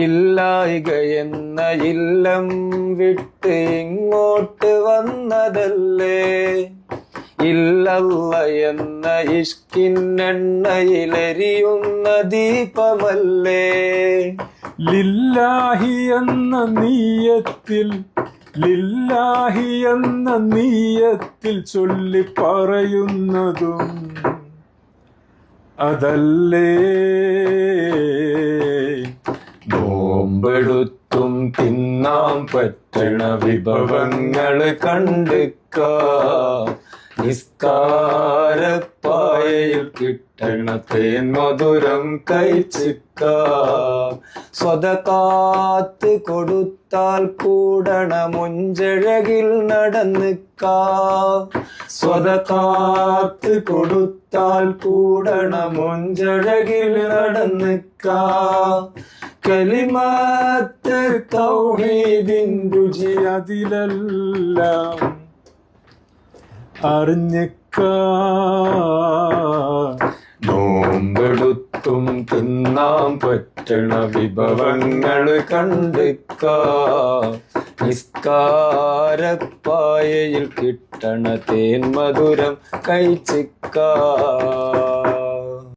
ഇല്ലായിക എന്ന ഇല്ലം വിട്ട് ഇങ്ങോട്ട് വന്നതല്ലേ, ഇല്ലല്ല എന്ന ഇഷ്കിന്നെണ്ണയിലെരിയുന്ന ദീപമല്ലേ. ലില്ലാഹി എന്ന നീയത്തിൽ, ലില്ലാഹി എന്ന നീയത്തിൽ ചൊല്ലി പറയുന്നതും അതല്ലേ. നോമ്പെടുത്തും തിന്നാൻ പറ്റണ വിഭവങ്ങള് കണ്ടുക്ക, നിസ്കാരപ്പായയിൽ കിട്ടണ തേൻ മധുരം കഴിച്ചിക്ക. സ്വതകാത്ത് കൊടുത്താൽ കൂടണ മുഞ്ചഴകിൽ നടന്നിക്ക, സ്വതകാത്ത് കൊടുത്താൽ കൂടണ മുഞ്ചഴകിൽ നടന്നിക്ക. കലിമത്ത് തൗഹീദിൻ രുചി അതിലെല്ലാം അറിഞ്ഞിക്ക. നോമ്പെടുത്തും തിന്നാൻ പറ്റണ വിഭവങ്ങള് കണ്ടിക്ക, നിസ്കാരപ്പായയിൽ കിട്ടണ തേൻ മധുരം കഴിച്ചിക്ക.